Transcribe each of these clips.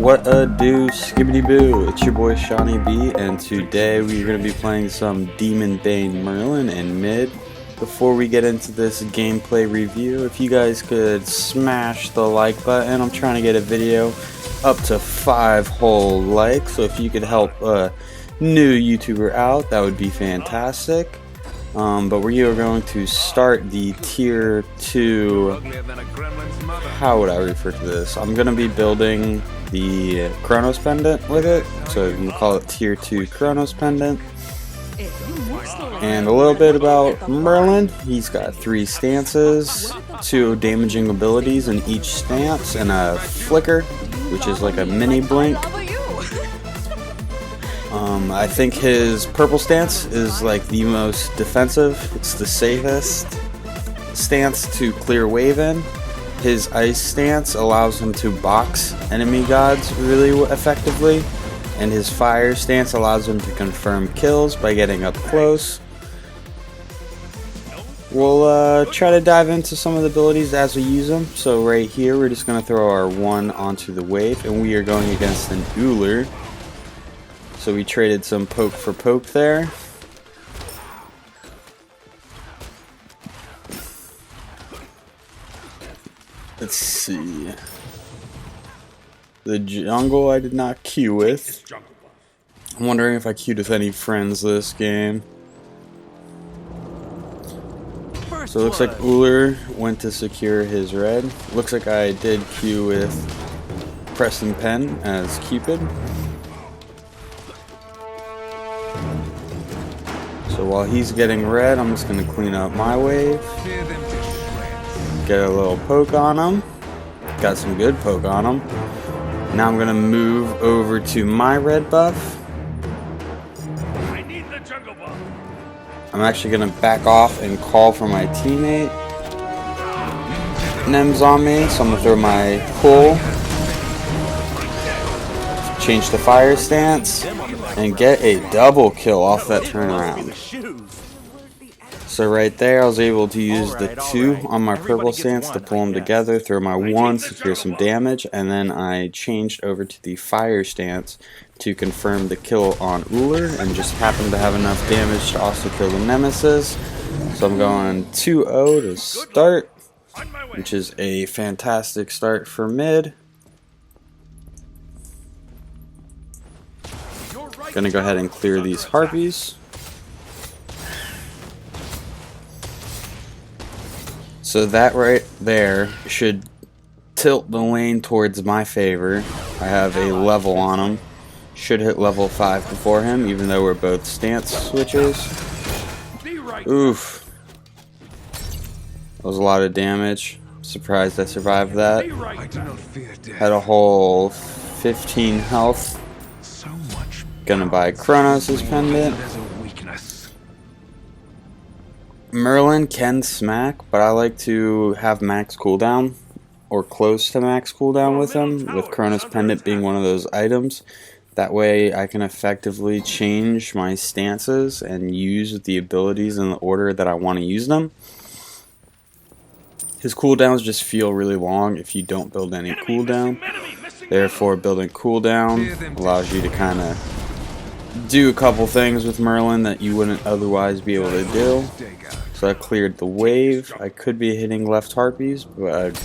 What a do, skibbity boo, it's your boy SeanyB, and today we're going to be playing some Demon Bane Merlin in mid. Before we get into this gameplay review, if you guys could smash the like button. I'm trying to get a video up to 5 whole likes, so if you could help a new YouTuber out, that would be fantastic. But we are going to start the tier 2, how would I refer to this? I'm going to be building the Chronos Pendant with it, so you can call it tier 2 Chronos Pendant. And a little bit about Merlin. He's got 3 stances, 2 damaging abilities in each stance, and a flicker, which is like a mini blink. I think his purple stance is like the most defensive. It's the safest stance to clear wave in. His ice stance allows him to box enemy gods really effectively, and his fire stance allows him to confirm kills by getting up close. We'll try to dive into some of the abilities as we use them. So right here we're just going to throw our 1 onto the wave, and we are going against an Uller. So we traded some poke for poke there. Let's see. The jungle I did not queue with. I'm wondering if I queued with any friends this game. So it looks like Uller went to secure his red. Looks like I did queue with Preston Penn as Cupid. So while he's getting red, I'm just going to clean up my wave. Get a little poke on him. Got some good poke on him. Now I'm going to move over to my red buff. I need the jungle buff. I'm actually going to back off and call for my teammate. Nem's on me, so I'm going to throw my pull. Change the fire stance and get a double kill off that turnaround. So right there I was able to use the 2 on my purple stance to pull them together, throw my 1, secure some damage, and then I changed over to the fire stance to confirm the kill on Uller, and just happened to have enough damage to also kill the Nemesis. So I'm going 2-0 to start, which is a fantastic start for mid. Gonna go ahead and clear these harpies. So that right there should tilt the lane towards my favor. I have a level on him. Should hit level 5 before him, even though we're both stance switchers. Oof. That was a lot of damage. Surprised I survived that. Had a whole 15 health. Gonna buy Chronos' pendant. Merlin can smack, but I like to have max cooldown or close to max cooldown with him, with Chronos pendant being one of those items. That way I can effectively change my stances and use the abilities in the order that I want to use them. His cooldowns just feel really long if you don't build any cooldown. Therefore, building cooldown allows you to kind of do a couple things with Merlin that you wouldn't otherwise be able to do. So I cleared the wave. I could be hitting left harpies, but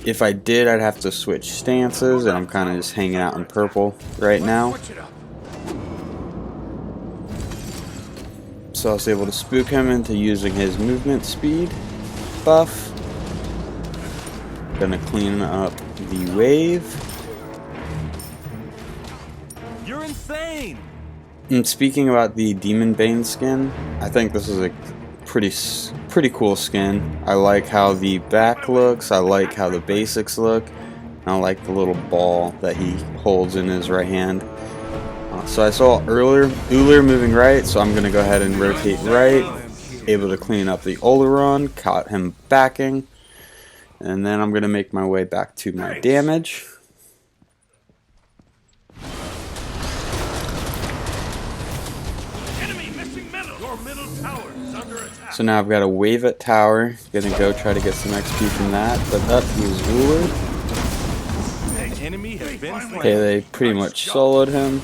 if I did, I'd have to switch stances, and I'm kind of just hanging out in purple right now. So I was able to spook him into using his movement speed buff. Gonna clean up the wave. You're insane. And speaking about the Demon Bane skin, I think this is a pretty cool skin. I like how the back looks, I like how the basics look, and I like the little ball that he holds in his right hand. So I saw Uller moving right, so I'm going to go ahead and rotate right. Able to clean up the Oleron, caught him backing, and then I'm going to make my way back to my damage. So now I've got a wave at tower. Gonna go try to get some XP from that. But up, he's Uller. enemy has been slain. Okay, they pretty much soloed him.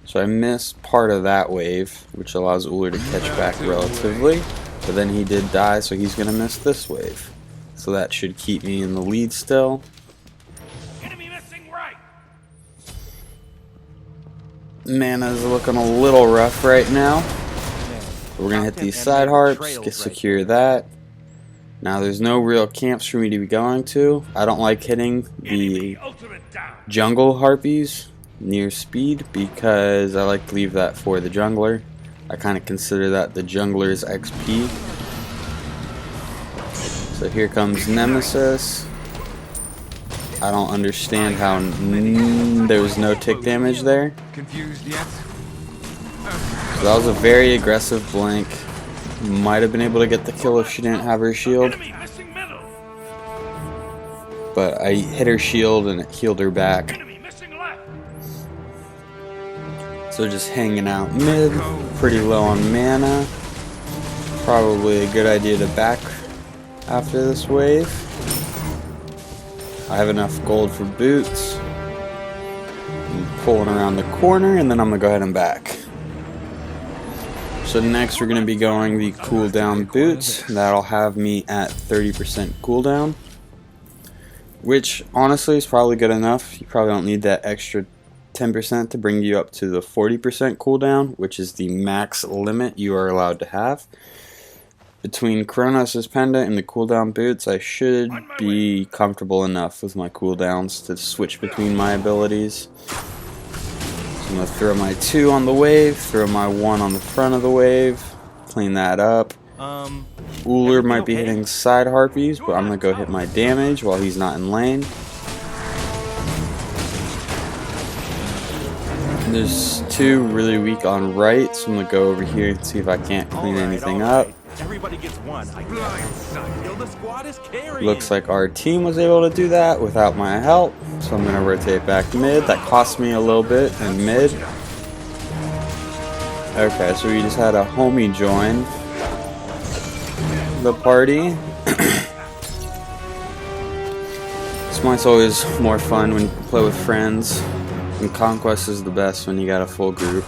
So I missed part of that wave, which allows Uller to catch back relatively. But then he did die, so he's going to miss this wave. So that should keep me in the lead still. Enemy missing right. Mana's looking a little rough right now. We're going to hit these side harps, secure that. Now there's no real camps for me to be going to. I don't like hitting the jungle harpies near speed because I like to leave that for the jungler. I kind of consider that the jungler's XP. So here comes Nemesis. I don't understand how there was no tick damage there. So that was a very aggressive blink. Might have been able to get the kill if she didn't have her shield. But I hit her shield and it healed her back. So just hanging out mid, pretty low on mana. Probably a good idea to back after this wave. I have enough gold for boots. I'm pulling around the corner and then I'm going to go ahead and back. So next we're going to be going the cooldown boots. That'll have me at 30% cooldown. Which honestly is probably good enough. You probably don't need that extra 10% to bring you up to the 40% cooldown, which is the max limit you are allowed to have. Between Kronos' pendant and the cooldown boots, I should be comfortable enough with my cooldowns to switch between my abilities. So I'm going to throw my 2 on the wave, throw my 1 on the front of the wave, clean that up. Uller might be hitting side harpies, but I'm going to go hit my damage while he's not in lane. There's 2 really weak on right, so I'm going to go over here and see if I can't clean anything up. Everybody gets one. The squad is carrying. Looks like our team was able to do that without my help, so I'm going to rotate back mid. That cost me a little bit in mid. Okay, so we just had a homie join the party. Smite's always more fun when you play with friends, and Conquest is the best when you got a full group.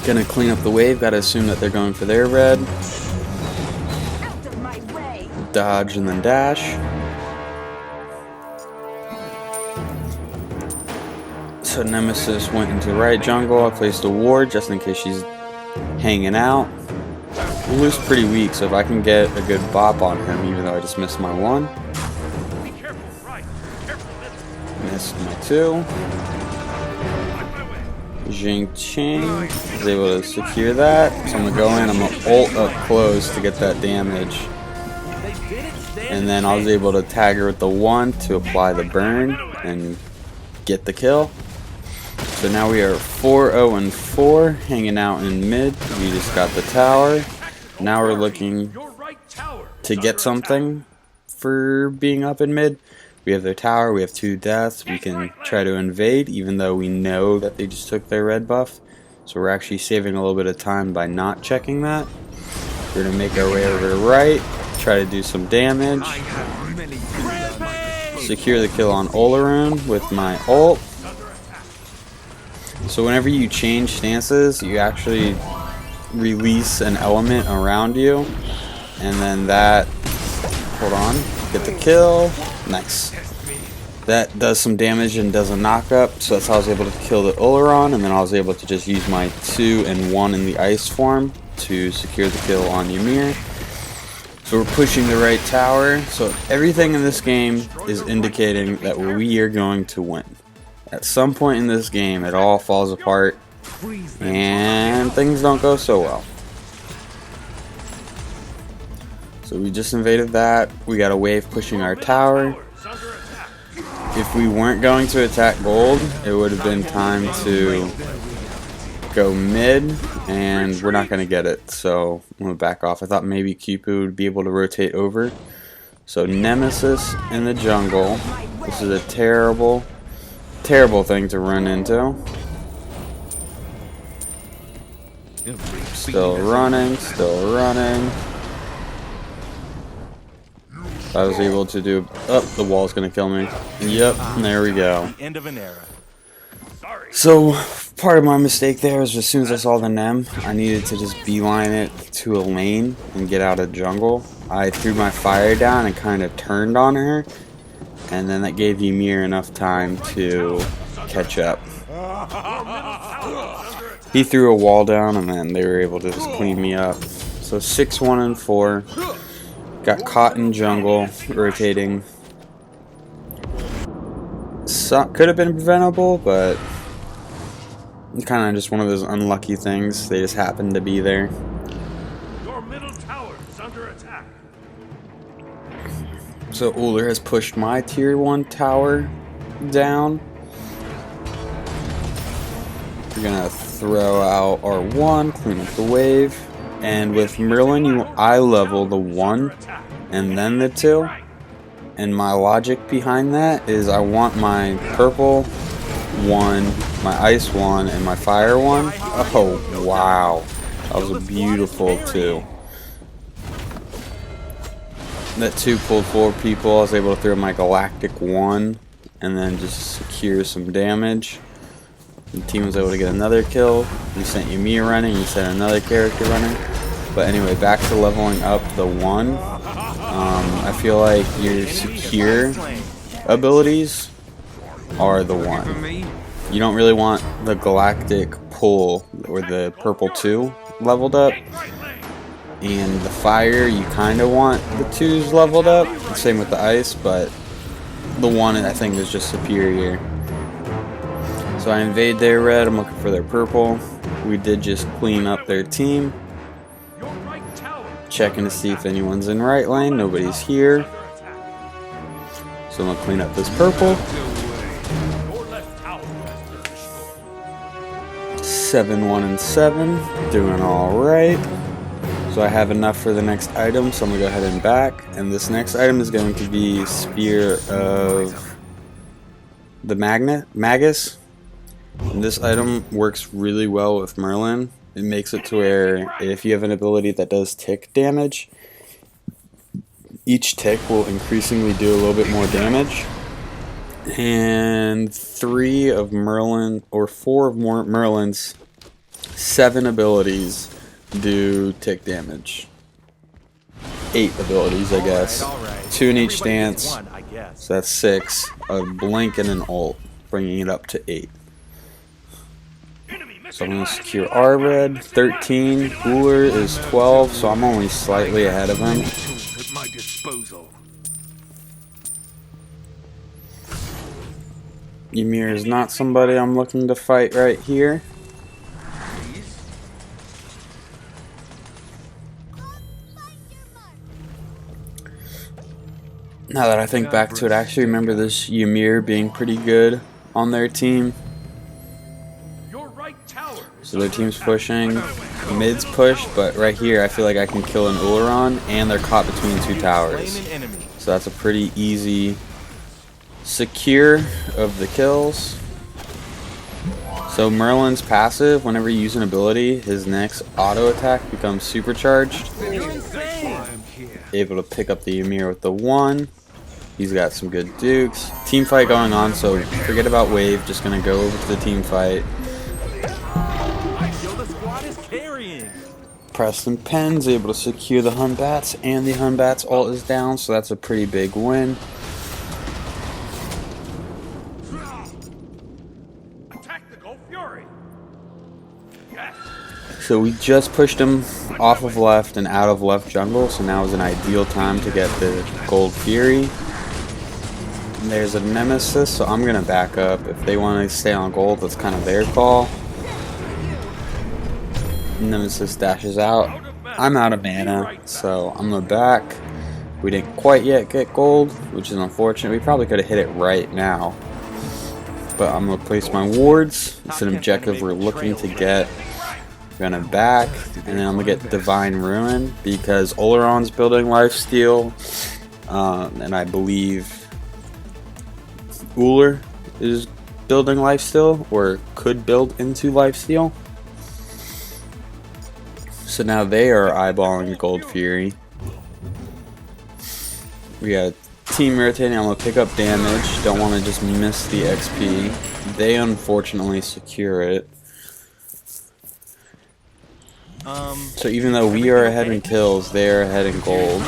Gonna clean up the wave, gotta assume that they're going for their red. Dodge and then dash. So Nemesis went into right jungle. I placed a ward just in case she's hanging out. Uller's pretty weak, so if I can get a good bop on him, even though I just missed my 1. Missed my 2. Jing Ching is able to secure that, so I'm going to go in, I'm going to ult up close to get that damage. And then I was able to tag her with the 1 to apply the burn and get the kill. So now we are 4-0-4, hanging out in mid. We just got the tower. Now we're looking to get something for being up in mid. We have their tower, we have 2 deaths, we can try to invade even though we know that they just took their red buff. So we're actually saving a little bit of time by not checking that. We're going to make our way over to right, try to do some damage. Secure the kill on Oleron with my ult. So whenever you change stances, you actually release an element around you. And then that, hold on, get the kill. Nice. That does some damage and does a knockup, so that's how I was able to kill the Oleron, and then I was able to just use my 2 and 1 in the ice form to secure the kill on Ymir. So we're pushing the right tower, so everything in this game is indicating that we are going to win. At some point in this game, it all falls apart, and things don't go so well. So we just invaded that. We got a wave pushing our tower. If we weren't going to attack gold, it would have been time to go mid, and we're not going to get it. So I'm going to back off. I thought maybe Kipu would be able to rotate over. So Nemesis in the jungle. This is a terrible, terrible thing to run into. Still running, still running. So I was able to do. Oh, the wall's gonna kill me. Yep, there we go. The end of an era. So part of my mistake there was as soon as I saw the Nem, I needed to just beeline it to a lane and get out of jungle. I threw my fire down and kind of turned on her, and then that gave Ymir enough time to catch up. He threw a wall down, and then they were able to just clean me up. So 6-1 and 4. Got caught in jungle, rotating. Could have been preventable, but kind of just one of those unlucky things. They just happened to be there. Your middle tower is under attack. So Uller has pushed my tier 1 tower down. We're gonna throw out our 1, clean up the wave, and with Merlin, I level the 1 and then the 2. And my logic behind that is I want my purple 1, my ice 1, and my fire 1. Oh wow, that was a beautiful 2. That 2 pulled 4 people. I was able to throw my galactic 1 and then just secure some damage. The team was able to get another kill. We sent Ymir running, we sent another character running. But anyway, back to leveling up the 1. I feel like your secure abilities are the 1. You don't really want the galactic pull or the purple 2 leveled up. And the fire, you kind of want the 2s leveled up. Same with the ice, but the 1 I think is just superior. So I invade their red, I'm looking for their purple. We did just clean up their team. Checking to see if anyone's in right lane, nobody's here. So I'm gonna clean up this purple. 7-1 and 7, doing alright. So I have enough for the next item, so I'm gonna go ahead and back. And this next item is going to be Spear of the Magus. And this item works really well with Merlin. It makes it to where if you have an ability that does tick damage, each tick will increasingly do a little bit more damage. And 3 of Merlin, or 4 of Merlin's 7 abilities do tick damage. 8 abilities, I guess. 2 in each stance, so that's 6. A blink and an ult, bringing it up to 8. So I'm going to secure our red. 13. Uller is 12, so I'm only slightly ahead of him. Ymir is not somebody I'm looking to fight right here. Now that I think back to it, I actually remember this Ymir being pretty good on their team. So their team's pushing, mid's push, but right here I feel like I can kill an Uleron, and they're caught between 2 towers. So that's a pretty easy secure of the kills. So Merlin's passive, whenever you use an ability, his next auto attack becomes supercharged. Able to pick up the Ymir with the 1. He's got some good dukes. Team fight going on, so forget about wave, just gonna go over to the team fight. Preston Penn's able to secure the Hunbats, and the Hunbats ult is down, so that's a pretty big win. So we just pushed him off of left and out of left jungle, so now is an ideal time to get the Gold Fury. And there's a Nemesis, so I'm going to back up. If they want to stay on gold, that's kind of their call. Nemesis dashes out. I'm out of mana, so I'm going to back. We didn't quite yet get gold, which is unfortunate. We probably could have hit it right now. But I'm going to place my wards. It's an objective we're looking to get. I'm going to back, and then I'm going to get Divine Ruin, because Oleron's building Lifesteal, and I believe Uller is building Lifesteal, or could build into Lifesteal. So now they are eyeballing Gold Fury. We got team rotating. I'm gonna pick up damage. Don't want to just miss the XP. They unfortunately secure it. So even though we are ahead in kills, they are ahead in gold.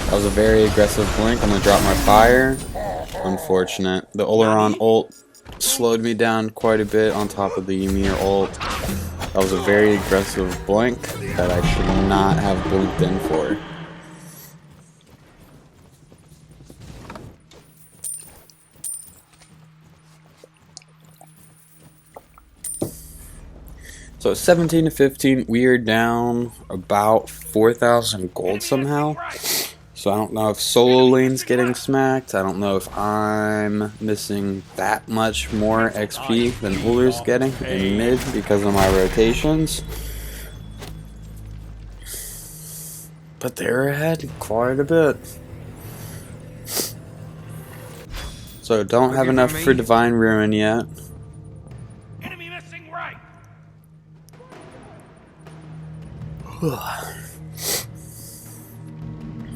That was a very aggressive blink. I'm gonna drop my fire. Unfortunate. The Oleron ult slowed me down quite a bit on top of the Ymir ult. That was a very aggressive blink that I should not have blinked in for. So 17 to 15, we are down about 4,000 gold somehow. So I don't know if solo lane's getting smacked. I don't know if I'm missing that much more XP than Ullr's getting in mid because of my rotations. But they're ahead quite a bit. So don't have enough for Divine Ruin yet. Enemy missing right.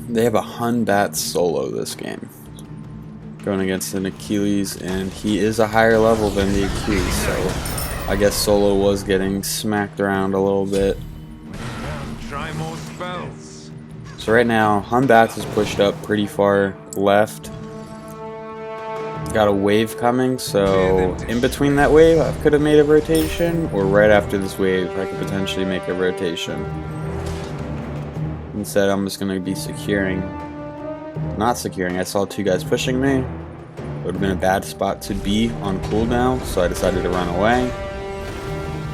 They have a Hun Bat solo this game. Going against an Achilles, and he is a higher level than the Achilles, so I guess solo was getting smacked around a little bit. Try more spells. So right now, Hun Bats is pushed up pretty far left. Got a wave coming, so in between that wave I could have made a rotation, or right after this wave I could potentially make a rotation. Instead, I'm just going to be securing. Not securing. I saw two guys pushing me. It would have been a bad spot to be on cooldown, so I decided to run away.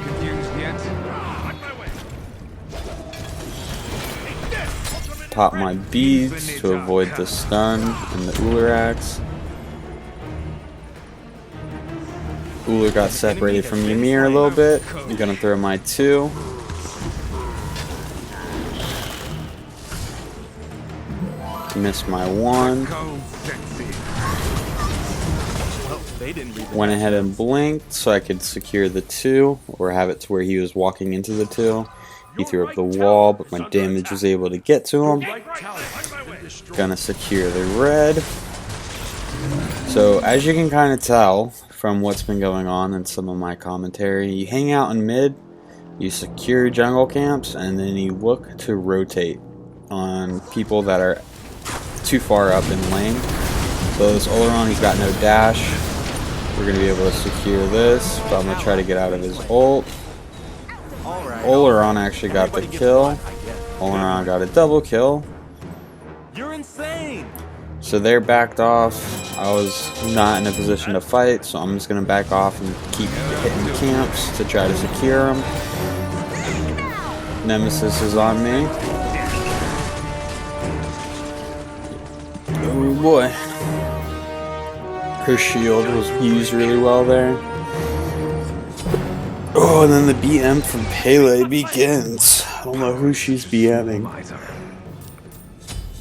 Confused yet? Pop my beads to avoid the stun and the Ullr axe. Ullr got separated from Ymir a little bit. I'm going to throw my 2. Missed my 1. Went ahead and blinked so I could secure the 2, or have it to where he was walking into the 2. He threw up the wall, but my damage was able to get to him. Gonna secure the red. So as you can kind of tell from what's been going on in some of my commentary, you hang out in mid, you secure jungle camps, and then you look to rotate on people that are too far up in lane. So this Oleron, he's got no dash. We're going to be able to secure this, but I'm going to try to get out of his ult. Oleron actually got the kill. Oleron got a double kill. You're insane. So they're backed off. I was not in a position to fight, so I'm just going to back off and keep hitting camps to try to secure them. Nemesis is on me. Oh boy. Her shield was used really well there. Oh, and then the BM from Pele begins. I don't know who she's BMing.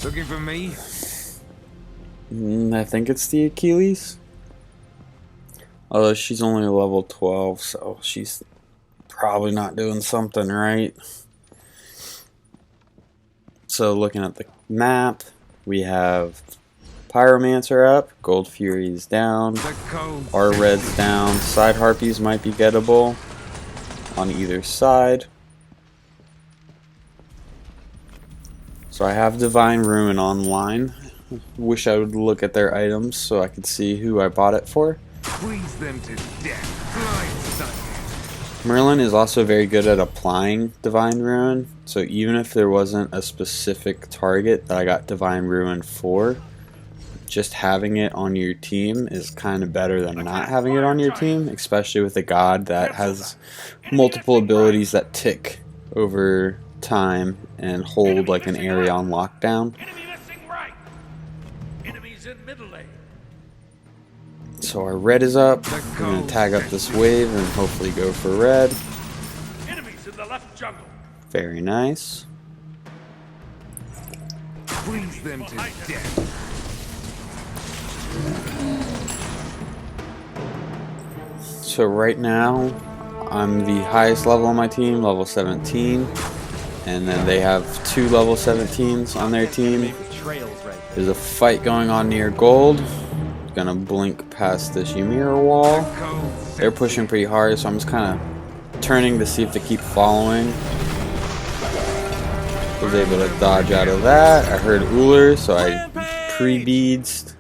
Looking for me? I think it's the Achilles. Although she's only level 12, so she's probably not doing something right. So looking at the map, we have Pyromancer up, Gold Fury's down, our red's down, side harpies might be gettable on either side. So I have Divine Ruin online. Wish I would look at their items so I could see who I bought it for. Squeeze them to death. Merlin is also very good at applying Divine Ruin, so even if there wasn't a specific target that I got Divine Ruin for, just having it on your team is kind of better than not having it on your team, especially with a god that has multiple abilities that tick over time and hold like an area on lockdown. So our red is up. We're going to tag up this wave and hopefully go for red. Enemies in the left jungle. Very nice. Squeeze them to death. So right now, I'm the highest level on my team, level 17. and then they have 2 level 17s on their team. There's a fight going on near gold. Gonna blink past this Ymir wall. They're pushing pretty hard, so I'm just kind of turning to see if they keep following. Was able to dodge out of that. I heard Uller, so I pre-beads.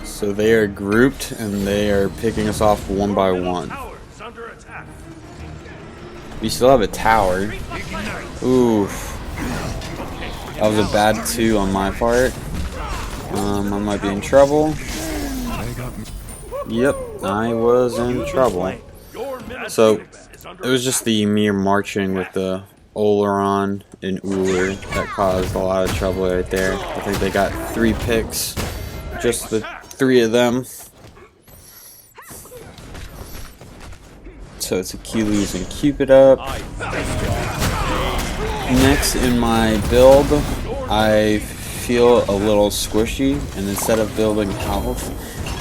So they are grouped and they are picking us off one by one. We still have a tower. Oof. That was a bad 2 on my part. I might be in trouble. Yep, I was in trouble. So it was just the Ymir marching with the Oleron and Uller that caused a lot of trouble right there. I think they got 3 picks, just the 3 of them. So it's Achilles and Cupid up. Next in my build, I feel a little squishy, and instead of building health,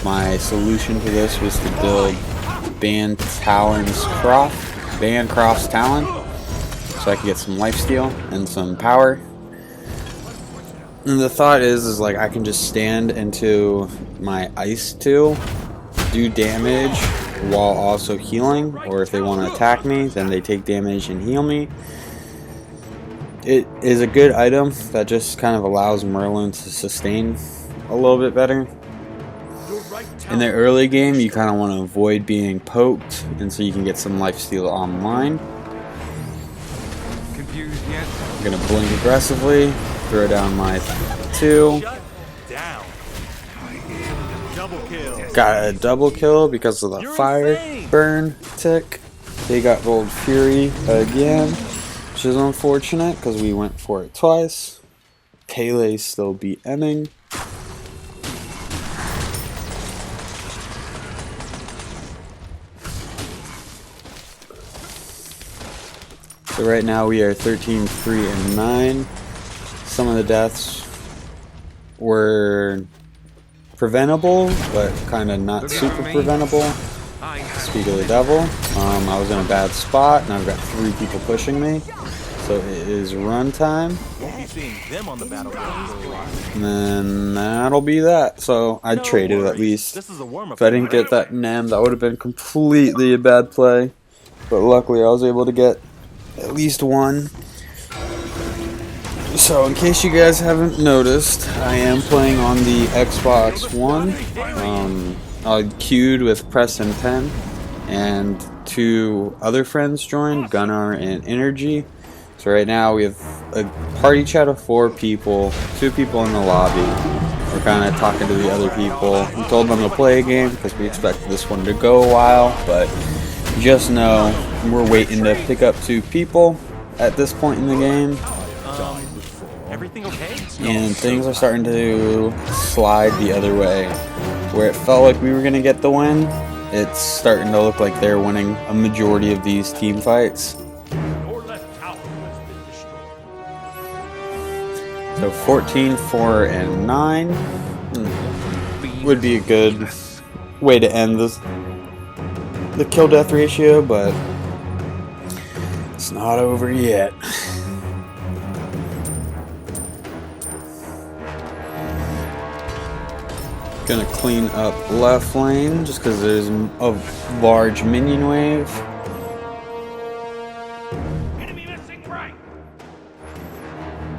my solution to this was to build Band Croft's Talon, so I could get some lifesteal and some power. And the thought is like I can just stand into my Ice 2, do damage while also healing, or if they want to attack me, then they take damage and heal me. It is a good item that just kind of allows Merlin to sustain a little bit better. In the early game, you kind of want to avoid being poked, and so you can get some lifesteal online. I'm going to blink aggressively, throw down my 2. Got a double kill because of the fire burn tick. They got Gold Fury again, which is unfortunate because we went for it twice. Pele still beat Emming. So right now we are 13, 3, and 9. Some of the deaths were preventable, but kind of not super preventable. Speak of the devil. I was in a bad spot, and I've got 3 people pushing me. So it is run time. And then that'll be that. So I traded at least. If I didn't get that NAM, that would have been completely a bad play. But luckily I was able to get at least 1. So in case you guys haven't noticed, I am playing on the Xbox One. I queued with Preston Penn, and 2 other friends joined, Gunnar and Energy. So right now we have a party chat of 4 people, 2 people in the lobby. We're kind of talking to the other people. We told them to play a game because we expected this one to go a while, but just know we're waiting to pick up 2 people at this point in the game. Everything okay? And things are starting to slide the other way. Where it felt like we were going to get the win, it's starting to look like they're winning a majority of these team fights. So 14, 4, and 9 would be a good way to end the kill-death ratio, but it's not over yet. Gonna clean up left lane just because there's a large minion wave.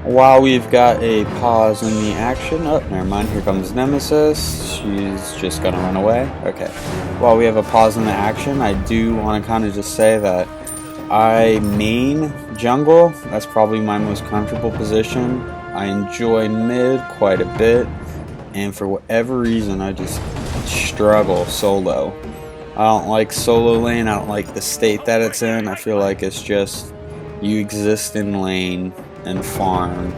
While we've got a pause in the action, oh, never mind, here comes Nemesis. She's just gonna run away. Okay. While we have a pause in the action, I do want to kind of just say that I main jungle. That's probably my most comfortable position. I enjoy mid quite a bit. And for whatever reason, I just struggle solo. I don't like solo lane. I don't like the state that it's in. I feel like it's just you exist in lane and farm,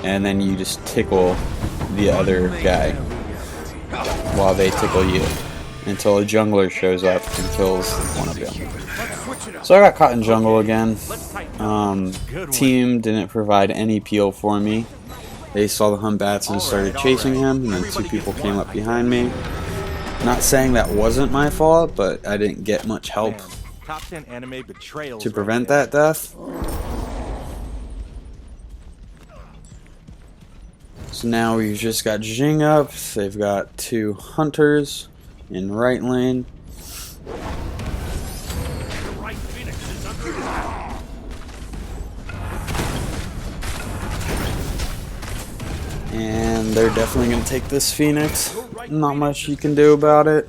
and then you just tickle the other guy while they tickle you until a jungler shows up and kills one of them. So I got caught in jungle again. Team didn't provide any peel for me. They saw the Humbats and started chasing him, and then 2 people came up behind me. Not saying that wasn't my fault, but I didn't get much help Top 10 anime betrayals. to prevent that death. So now we've just got Jing up. They've got 2 hunters in right lane. The right Phoenix is under attack. And they're definitely going to take this Phoenix. Not much you can do about it.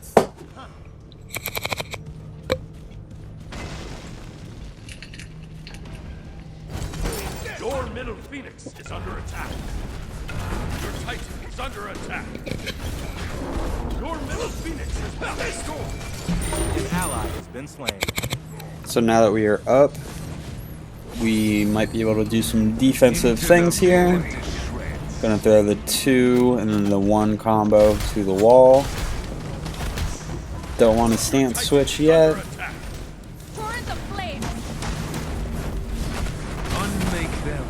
Your middle Phoenix is under attack. Your Titan is under attack. Your middle Phoenix is about to score. An ally has been slain. So now that we are up, we might be able to do some defensive things here. Gonna throw the 2 and then the 1 combo to the wall. Don't want to stance switch yet. Torrent of flame. Unmake them.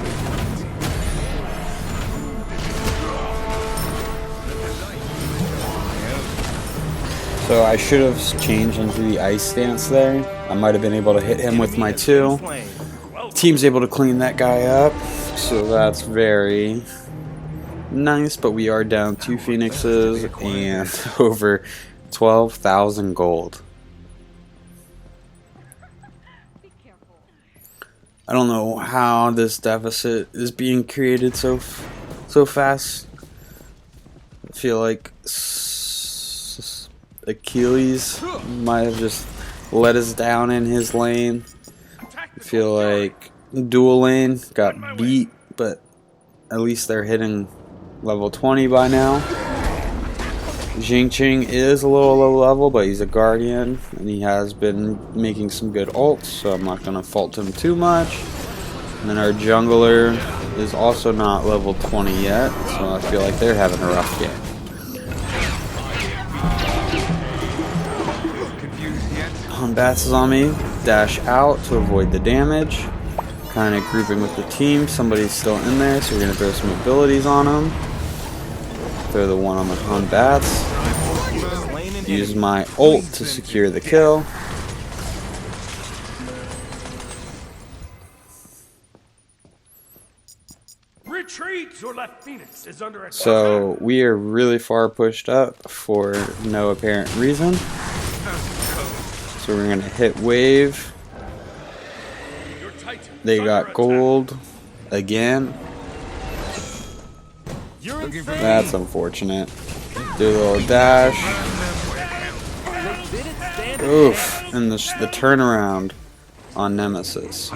So I should have changed into the ice stance there. I might have been able to hit him with my 2. Team's able to clean that guy up, so that's very nice. But we are down 2 Phoenixes and over 12,000 gold. Be careful. I don't know how this deficit is being created so fast. I feel like Achilles might have just let us down in his lane. I feel like dual lane got beat, but at least they're hitting level 20 by now. Jing Ching is a little low level, but he's a guardian and he has been making some good ults, so I'm not going to fault him too much. And then our jungler is also not level 20 yet, so I feel like they're having a rough game. Bats is on me. Dash out to avoid the damage. Kind of grouping with the team. Somebody's still in there, so we're going to throw some abilities on him. Throw the 1 on the Hun Bats. Use my ult to secure the kill. Retreat! Your left Phoenix is under attack. So we are really far pushed up for no apparent reason. So we're going to hit wave. They got gold again. That's unfortunate. Do a little dash. Oof. And the turnaround on Nemesis.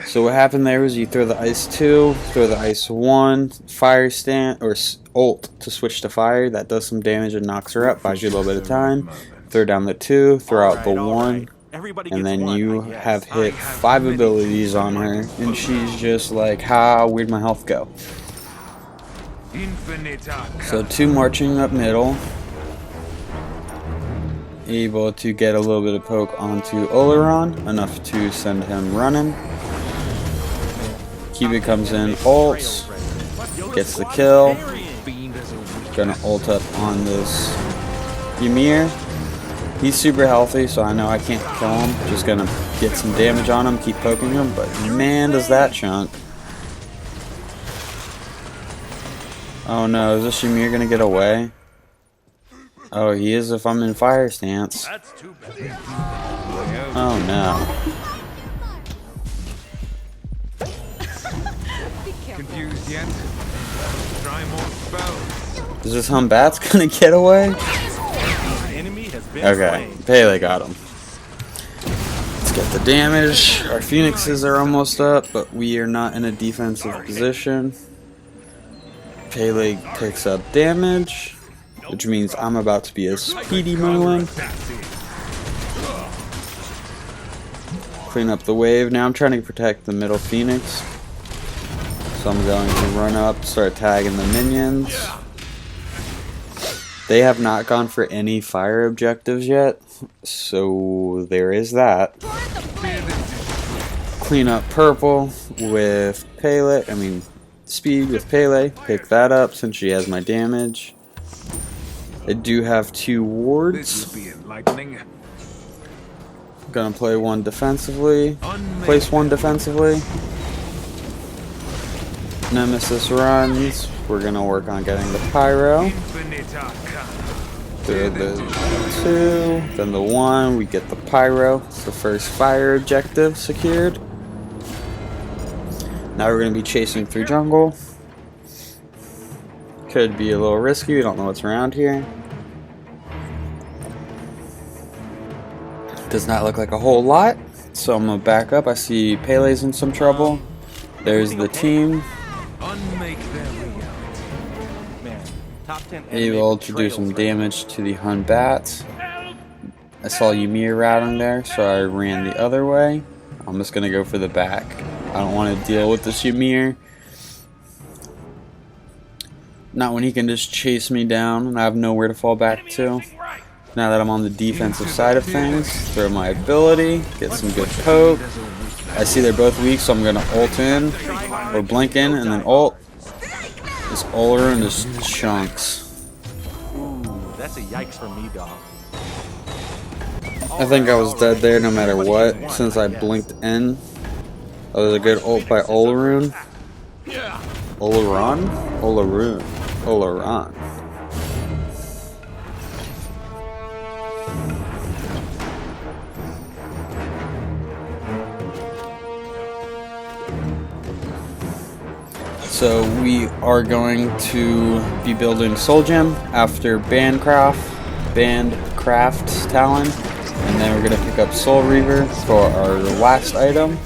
So what happened there was you throw the ice 2, throw the ice 1, fire stand, or ult to switch to fire. That does some damage and knocks her up, buys you a little bit of time. Throw down the 2, throw out the 1, and then you have hit 5 abilities on her, and she's just like, where'd my health go? So 2 marching up middle, able to get a little bit of poke onto Oleron, enough to send him running. Kiba comes in, ults, gets the kill, gonna ult up on this Ymir. He's super healthy, so I know I can't kill him. Just gonna get some damage on him, keep poking him, but man does that chunk. Oh no, is this Ymir gonna get away? Oh, he is if I'm in fire stance. Oh no. Confused yet? Try more spells. Is this Bats gonna get away? Okay, Pele got him. Let's get the damage. Our Phoenixes are almost up, but we are not in a defensive position. Pele picks up damage, which means I'm about to be a speedy Merlin. Clean up the wave. Now I'm trying to protect the middle Phoenix. So I'm going to run up, start tagging the minions. They have not gone for any fire objectives yet, so there is that. Clean up purple with Pele, speed with Pele. Pick that up since she has my damage. I do have 2 wards. Gonna play one defensively. Place one defensively. Nemesis runs. We're gonna work on getting the pyro. Through the 2, then the 1. We get the pyro. It's the first fire objective secured. Now we're gonna be chasing through jungle. Could be a little risky. We don't know what's around here. Does not look like a whole lot, so I'm gonna back up. I see Pele's in some trouble. There's the team. Able to do some damage to the Hun bats. I saw Ymir routing there, so I ran the other way. I'm just gonna go for the back. I don't want to deal with this Ymir. Not when he can just chase me down and I have nowhere to fall back to. Now that I'm on the defensive side of things, throw my ability, get some good poke. I see they're both weak, so I'm gonna ult in or blink in and then ult. This Olorun just chunks. Ooh, that's a yikes for me, dog. I think I was dead there no matter what, since I blinked in. That was a good ult by Olorun. Olorun? Olorun. Olorun. So we are going to be building Soul Gem after Bandcraft Talon, and then we're going to pick up Soul Reaver for our last item.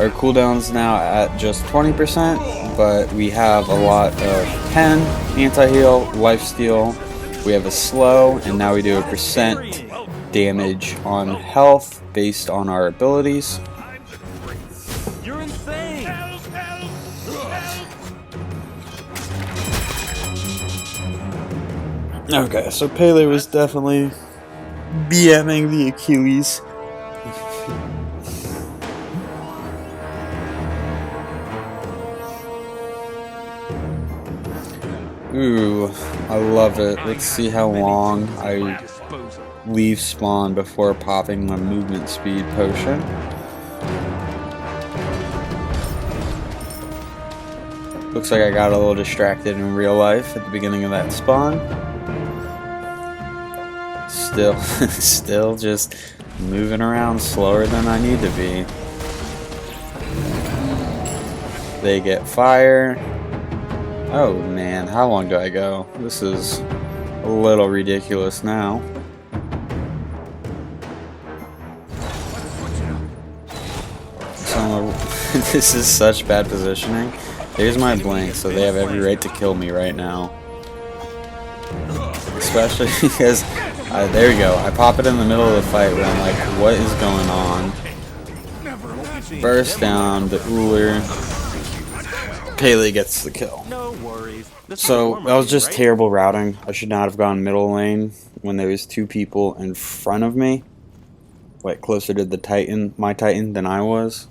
Our cooldown's now at just 20%, but we have a lot of pen, anti-heal, lifesteal, we have a slow, and now we do a percent damage on health based on our abilities. You're insane. Okay, so Pele was definitely BMing the Achilles. Ooh, I love it. Let's see how long I leave spawn before popping my movement speed potion. Looks like I got a little distracted in real life at the beginning of that spawn. Still just moving around slower than I need to be. They get fire. Oh man, how long do I go? This is a little ridiculous now. So this is such bad positioning. There's my blink, so they have every right to kill me right now. Especially because, there we go, I pop it in the middle of the fight where I'm like, what is going on? Burst down, the Uller. Pele gets the kill. No worries. So, that was just terrible routing. I should not have gone middle lane when there was 2 people in front of me. Like, closer to the Titan, my Titan, than I was.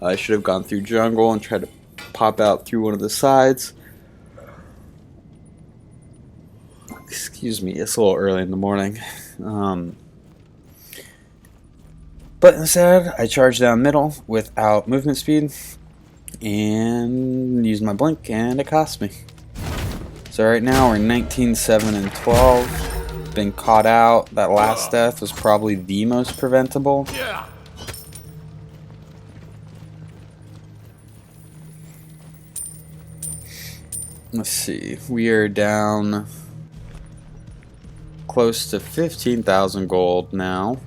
I should have gone through jungle and tried to pop out through one of the sides. Excuse me, it's a little early in the morning. But instead, I charged down middle without movement speed and used my blink, and it cost me. So right now we're 19, 7, and 12. Been caught out. That last death was probably the most preventable. Let's see. We are down close to 15,000 gold now.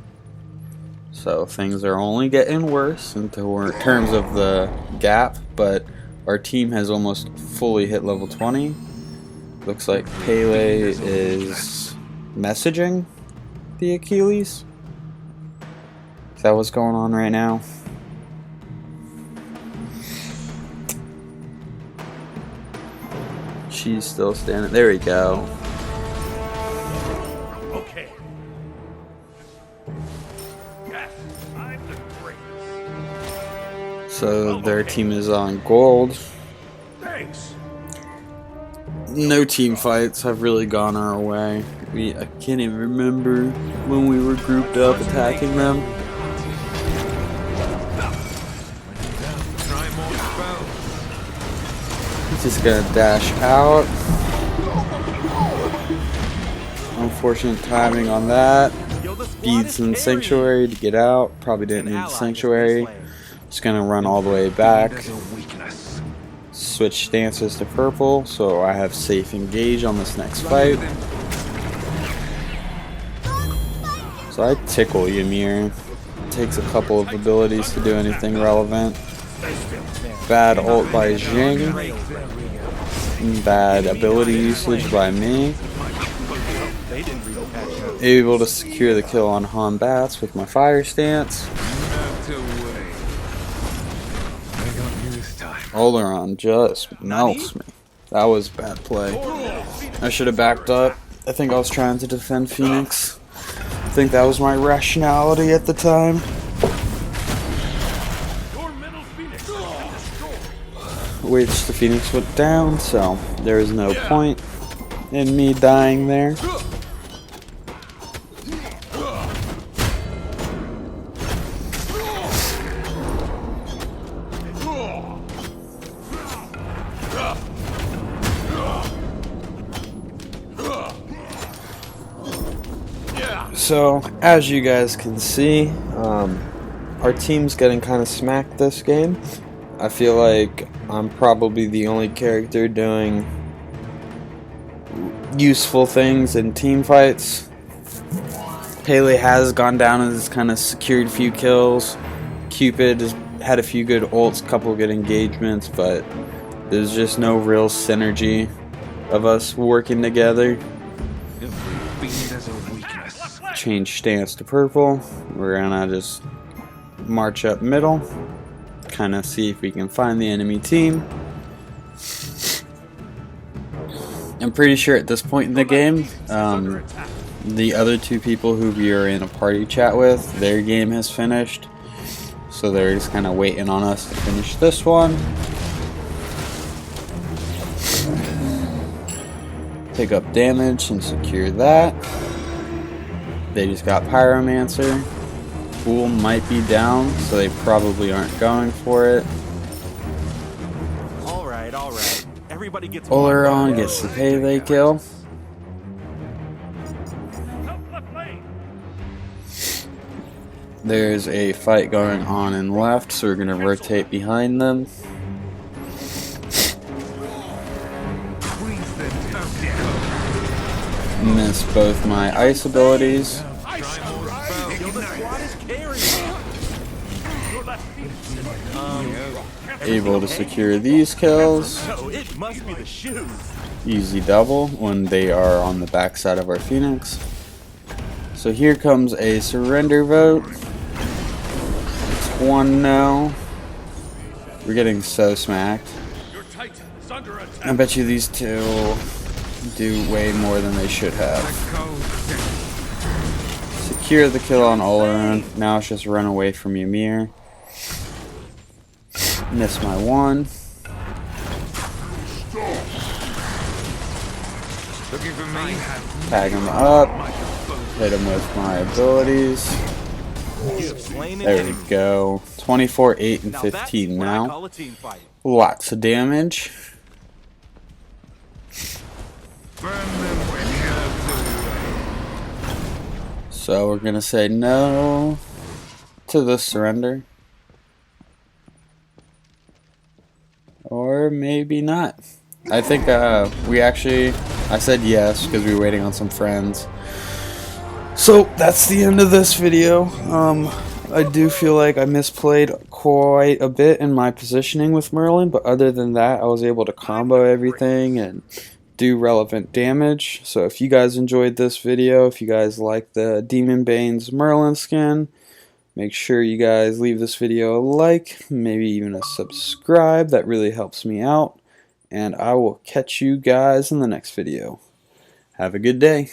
So things are only getting worse in terms of the gap, but our team has almost fully hit level 20. Looks like Pele is messaging the Achilles. Is that what's going on right now? She's still standing. There we go. Okay. Yes, I'm the greatest. So their team is on gold. Thanks. No team fights have really gone our way. I can't even remember when we were grouped up attacking them. Just gonna dash out. Unfortunate timing on that. Beads in Sanctuary to get out. Probably didn't need the Sanctuary. Just gonna run all the way back. Switch stances to purple, so I have safe engage on this next fight. So I tickle Ymir. Takes a couple of abilities to do anything relevant. Bad ult by Jing. Bad ability usage by me. Able to secure the kill on Han Bats with my fire stance. Oleron just melts me. That was bad play. I should have backed up. I think I was trying to defend Phoenix. I think that was my rationality at the time. Which the Phoenix went down, so there is no point in me dying there. So, as you guys can see, our team's getting kind of smacked this game. I feel like I'm probably the only character doing useful things in team fights. Pele has gone down and has kind of secured a few kills. Cupid has had a few good ults, couple good engagements, but there's just no real synergy of us working together. Change stance to purple. We're gonna just march up middle, kind of see if we can find the enemy team. I'm pretty sure at this point in the game, the other two people who we are in a party chat with, their game has finished, so they're just kind of waiting on us to finish this one. Pick up damage and secure that. They just got Pyromancer. Pool might be down, so they probably aren't going for it. Alright. Everybody gets Oleron gets the Pele kill. There's a fight going on in left, so we're going to rotate behind them. Miss both my ice abilities. Able to secure these kills. It must be the shoes. Easy double when they are on the backside of our Phoenix. So here comes a surrender vote. It's 1-0. We're getting so smacked. I bet you these two do way more than they should have. Secure the kill on Oleron. Now it's just run away from Ymir. Miss my one. Tag him up. Hit him with my abilities. There we go. 24, 8, and 15 now. Lots of damage. So we're gonna say no to the surrender. Or maybe not. I think I said yes because we were waiting on some friends. So that's the end of this video. I do feel like I misplayed quite a bit in my positioning with Merlin, but other than that, I was able to combo everything and do relevant damage. So if you guys enjoyed this video, if you guys like the Demon Bane's Merlin skin, make sure you guys leave this video a like, maybe even a subscribe. That really helps me out. And I will catch you guys in the next video. Have a good day.